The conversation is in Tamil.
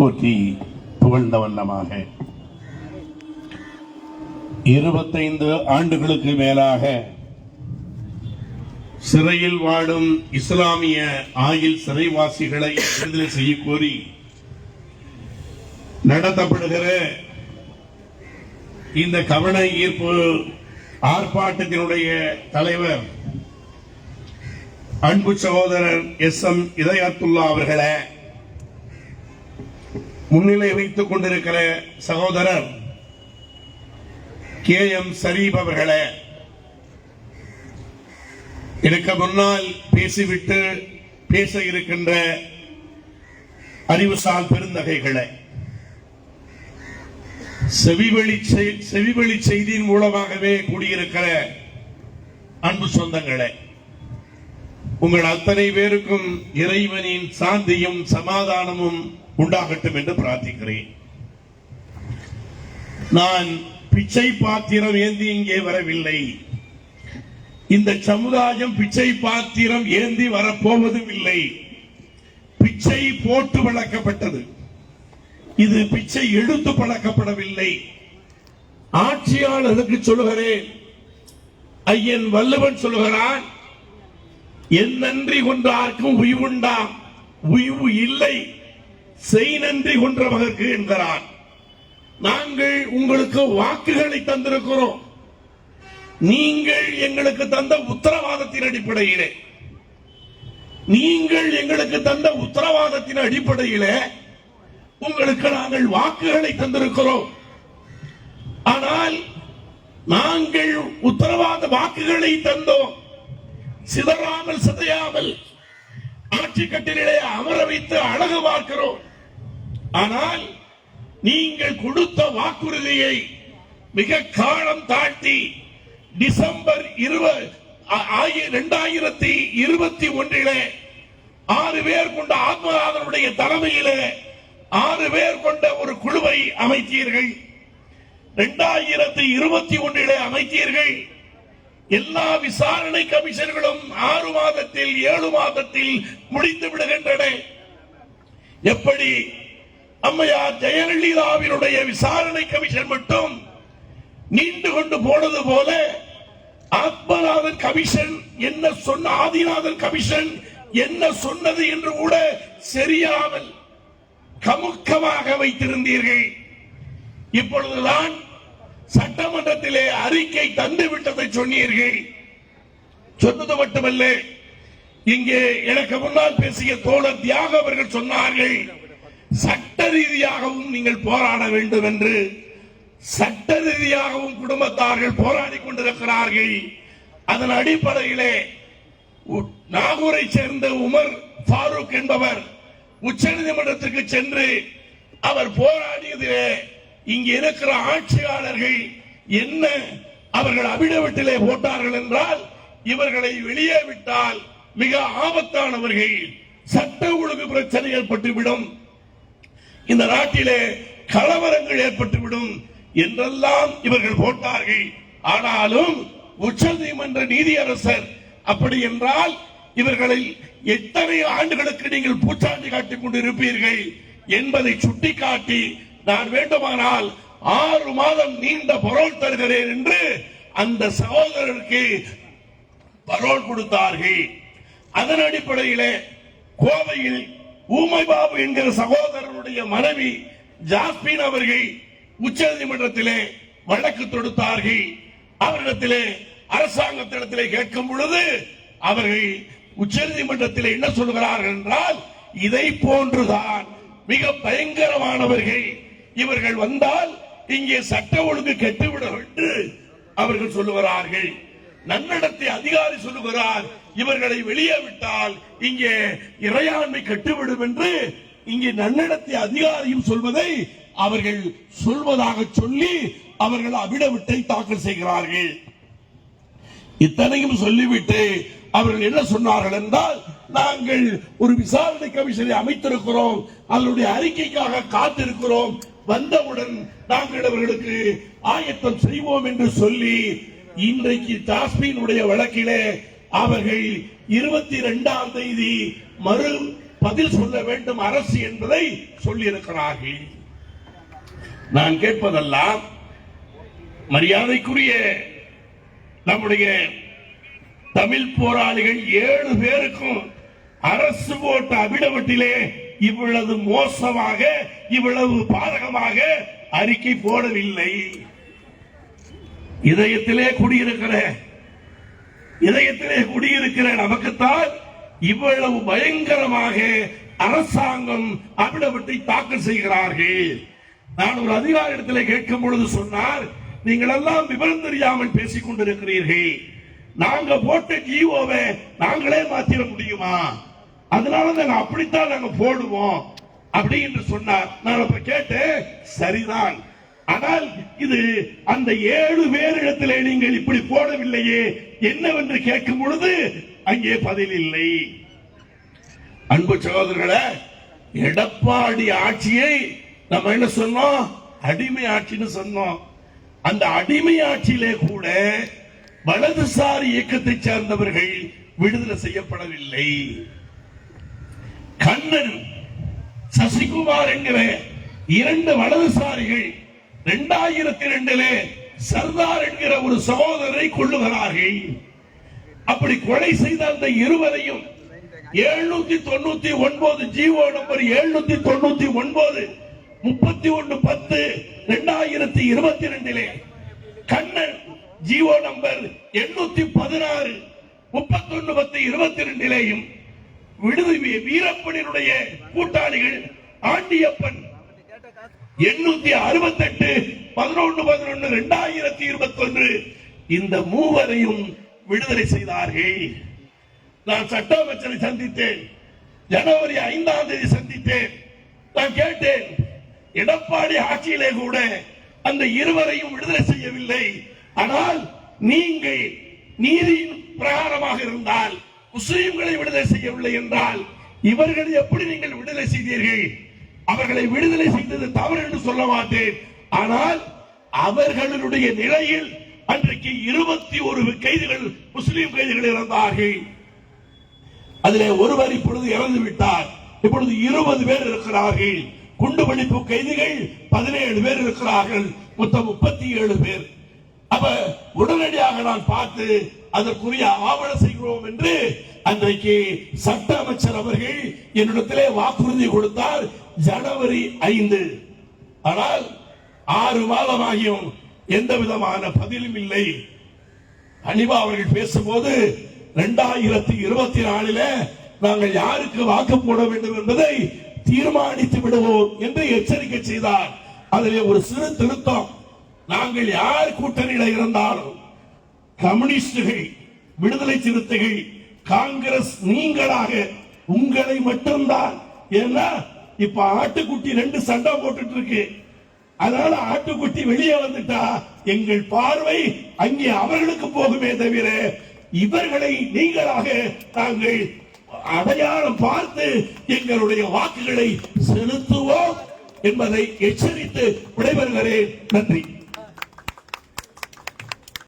போற்றி புகழ்ந்த வண்ணமாக 25 ஆண்டுகளுக்கு மேலாக சிறையில் வாடும் இஸ்லாமிய ஆயில் சிறைவாசிகளை விடுதலை செய்ய கோரி நடத்தப்படுகிற இந்த கவன ஈர்ப்பு ஆர்ப்பாட்டத்தினுடைய தலைவர் அன்பு சகோதரர் SM இதயத்துல்லா அவர்களை முன்னிலை வைத்துக் கொண்டிருக்கிற சகோதரர் KM ஷரீப் அவர்களே, எனக்கு முன்னால் பேசிவிட்டு பேச இருக்கின்ற அறிவுசால் பெருந்தகைகளை, செவிவழி செய்தியின் மூலமாகவே கூடியிருக்கிற அன்பு சொந்தங்களே, உங்கள் அத்தனை பேருக்கும் இறைவனின் சாந்தியும் சமாதானமும் உண்டாகட்டும் என்று பிரார்த்திக்கிறேன். நான் பிச்சை பாத்திரம் ஏந்தி இங்கே வரவில்லை. இந்த சமுதாயம் பிச்சை பாத்திரம் ஏந்தி வரப்போவதும் இல்லை. பிச்சை போட்டு வளர்க்கப்பட்டது. இது பிச்சை எடுத்து பழக்கப்படவில்லை. ஆட்சியாளருக்கு சொல்லுகிறேன், ஐயன் வள்ளுவன் சொல்லுகிறான், என் நன்றி கொன்றார்க்கும் உய்வுண்டாம், உய்வு இல்லை செய் நன்றி கொன்றவர்க்கு என்கிறான். நாங்கள் உங்களுக்கு வாக்குகளை தந்திருக்கிறோம். நீங்கள் எங்களுக்கு தந்த உத்தரவாதத்தின் அடிப்படையிலே உங்களுக்கு நாங்கள் வாக்குகளை தந்திருக்கிறோம். ஆனால் நாங்கள் உத்தரவாத வாக்குகளை தந்தோம். சிதறாமல் சிதையாமல் ஆட்சி கட்டிலே அமர வைத்து அழகு பார்க்கிறோம். ஆனால் நீங்கள் கொடுத்த வாக்குறுதியை மிக காலம் தாழ்த்தி டிசம்பர் 2021 6 பேர் கொண்ட ஆத்மநாதனுடைய தலைமையிலே 6 பேர் கொண்ட ஒரு குழுவை அமைத்தீர்கள். 2021 அமைத்தீர்கள். எல்லா விசாரணை கமிஷன்களும் 6 மாதத்தில் 7 மாதத்தில் முடித்து விடுகின்றன. எப்படி அம்மையார் ஜெயலலிதாவினுடைய விசாரணை கமிஷன் மட்டும் நீண்டு கொண்டு போனது போல ஆத்மநாதன் கமிஷன் என்ன சொன்ன, ஆதிநாதன் கமிஷன் என்ன சொன்னது என்று கூட சரியாமல் கமுக்கமாக வைத்திருந்தீர்கள். இப்பொழுதுதான் சட்டமன்றத்திலே அறிக்கை தந்து விட்டதை சொன்னீர்கள். சொன்னது மட்டுமல்ல, இங்கே எனக்கு முன்னால் பேசிய தோழர் தியாக அவர்கள் சொன்னார்கள், சட்ட ரீதியாகவும் நீங்கள் போராட வேண்டும் என்று. சட்ட ரீதியாகவும் குடும்பத்தார்கள் போராடி கொண்டிருக்கிறார்கள். அதன் அடிப்படையிலே நாகூரை சேர்ந்த உமர் ஃபாரூக் என்பவர் உச்சநீதிமன்றத்திற்கு சென்று அவர் போராடியதிலே இங்கே இருக்கிற ஆட்சியாளர்கள் என்ன அவர்கள் அபிடவிட்டிலே போட்டார்கள் என்றால், இவர்களை வெளியே விட்டால் மிக ஆபத்தானவர்கள், சட்ட ஒழுங்கு பிரச்சனை ஏற்பட்டுவிடும், இந்த நாட்டிலே கலவரங்கள் ஏற்பட்டுவிடும் என்றெல்லாம் இவர்கள் போட்டார்கள். ஆனாலும் உச்சநீதிமன்ற நீதியரசர் அப்படி என்றால் இவர்களை எத்தனை ஆண்டுகளுக்கு நீங்கள் பூச்சாண்டி காட்டிக் கொண்டிருப்பீர்கள் என்பதை சுட்டிக்காட்டி, நான் வேண்டுமானால் 6 மாதம் நீண்ட பரோல் தருகிறேன் என்று அந்த சகோதரருக்கு பரோல் கொடுத்தார்கள். அதன் அடிப்படையிலே கோவையில் ஊமை பாபு என்கிற சகோதரனுடைய மனைவி ஜாஸ்மின் அவர்கள் உச்சநீதிமன்றத்திலே வழக்கு தொடுத்தார்கள். அவரிடத்திலே அரசாங்கத்திடத்திலே கேட்கும் பொழுது அவர்கள் உச்சநீதிமன்றத்திலே என்ன சொல்கிறார்கள் என்றால், இதை போன்றுதான் மிக பயங்கரமானவர்கள், இவர்கள் வந்தால் இங்கே சட்ட ஒழுங்கு கெட்டுவிடும் என்று அவர்கள் சொல்லுகிறார்கள். நன்னடத்தை அதிகாரி சொல்லுகிறார், இவர்களை வெளியே விட்டால் இங்கே இறையாண்மை கெட்டுவிடும் என்று இங்கே நன்னடத்தை அதிகாரியும் சொல்வதை அவர்கள் சொல்வதாக சொல்லி அவர்கள் அபிடவிட்டை தாக்கல் செய்கிறார்கள். இத்தனையும் சொல்லிவிட்டு அவர்கள் என்ன சொன்னார்கள் என்றால், நாங்கள் ஒரு விசாரணை கமிஷனை அமைத்திருக்கிறோம், அதனுடைய அறிக்கைக்காக காத்திருக்கிறோம், வந்தவுடன் நாங்கள் அவர்களுக்கு ஆயத்தம் செய்வோம் என்று சொல்லி இன்றைக்கு ஜாஸ்மினுடைய வழக்கிலே அவர்கள் 22ஆம் தேதி மறு பதில் சொல்ல வேண்டும் அரசு என்பதை சொல்லி இருக்கிறார்கள். நான் கேட்பதெல்லாம் மரியாதைக்குரிய நம்முடைய தமிழ் போராளிகள் 7 பேருக்கும் அரசு போட்ட அபிடவட்டிலே இவ்வளவு மோசமாக இவ்வளவு பாதகமாக அறிக்கை போடவில்லை. இதயத்திலே குடியிருக்கிற நமக்குத்தான் இவ்வளவு பயங்கரமாக அரசாங்கம் அபிடவட்டை தாக்கல் செய்கிறார்கள். நான் ஒரு அதிகாரிடத்தில் கேட்கும் பொழுது சொன்னார், நீங்கள் எல்லாம் விவரம் தெரியாமல் பேசிக் கொண்டிருக்கிறீர்கள், நாங்க போட்ட ஜிஓவை நாங்களே மாத்திர முடியுமா, அதனாலதான் அப்படித்தான் நாங்க போடுவோம் அப்படி என்று சொன்னார். நான் அப்ப கேட்டேன், சரிதான், ஆனால் இது அந்த 7 பேரிடத்திலே நீங்கள் இப்படி போடவில்லையே என்னவென்று கேட்கும் பொழுது அங்கே பதில் இல்லை. அன்பு சகோதரர்களே, எடப்பாடி ஆட்சியை நம்ம என்ன சொன்னோம், அடிமை ஆட்சின்னு சொன்னோம். அந்த அடிமை ஆட்சியிலே கூட வலதுசாரி இயக்கத்தை சேர்ந்தவர்கள் விடுதலை செய்யப்படவில்லை. கண்ணன், சசிகுமார் என்கிற 2 வலதுசாரிகள் 2002 சர்தார் என்கிற ஒரு சகோதரரை கொள்ளுகிறார்கள். அப்படி கொலை செய்த அந்த இருவரையும் 799 GO number 799 31/10/2022 Kannan GO number 816 31/10/22 விடுதலை வீரப்பனினுடைய கூட்டாளிகள் ஆண்டியப்பன் 868/11/11/2021 இந்த மூவரையும் விடுதலை செய்தார்கள். நான் சட்ட அமைச்சரை சந்தித்தேன், ஜனவரி 5ஆம் தேதி சந்தித்தேன். நான் கேட்டேன், எடப்பாடி ஆட்சியிலே கூட அந்த இருவரையும் விடுதலை செய்யவில்லை, ஆனால் நீங்கள் நீதியின் பிரகாரமாக இருந்தால் முஸ்லிம்களை விடுதலை செய்யவில்லை என்றால் இவர்களை எப்படி நீங்கள் விடுதலை செய்தீர்கள்? அவர்களை விடுதலை செய்தது தவறு என்று சொல்ல மாட்டேன், ஆனால் அவர்களுடைய நிலையில் அன்றைக்கு 21 கைதிகள் முஸ்லிம் கைதிகள் இறந்தார்கள். அதிலே ஒருவர் இப்பொழுது இறந்து விட்டார். இப்பொழுது 20 பேர் இருக்கிறார்கள். குண்டுவெடிப்பு கைதிகள் 17 பேர் இருக்கிறார்கள். மொத்தம் 37 பேர். அப்ப உடனடியாக நான் பார்த்து அதற்குரிய ஆவணம் செய்கிறோம் என்று அன்றைக்கு சட்ட அமைச்சர் அவர்கள் என்னிடத்திலே வாக்குறுதி கொடுத்தார், ஜனவரி 5. ஆனால் 6 மாதமாகியும் எந்த விதமான பதிலும் இல்லை. அனிபா அவர்கள் பேசும்போது 2024 நாங்கள் யாருக்கு வாக்கு போட வேண்டும் என்பதை தீர்மானித்து விடுவோம் என்று எச்சரிக்கை செய்தார். அதிலே ஒரு சிறு திருத்தம், நாங்கள் யார் கூட்டணியில இருந்தாலும் கம்யூனிஸ்டுகள், விடுதலை சிறுத்தைகள், காங்கிரஸ் நீங்களாக உங்களை மட்டும்தான். ஏன்னா இப்ப ஆட்டுக்குட்டி 2 சண்டை போட்டுட்டு இருக்கு, அதனால ஆட்டுக்குட்டி வெளியே வந்துட்டா எங்கள் பார்வை அங்கே அவர்களுக்கு போகுமே தவிர இவர்களை நீங்களாக நாங்கள் அடையாளம் பார்த்து எங்களுடைய வாக்குகளை செலுத்துவோம் என்பதை எச்சரித்து விடைபெறுகிறேன். நன்றி.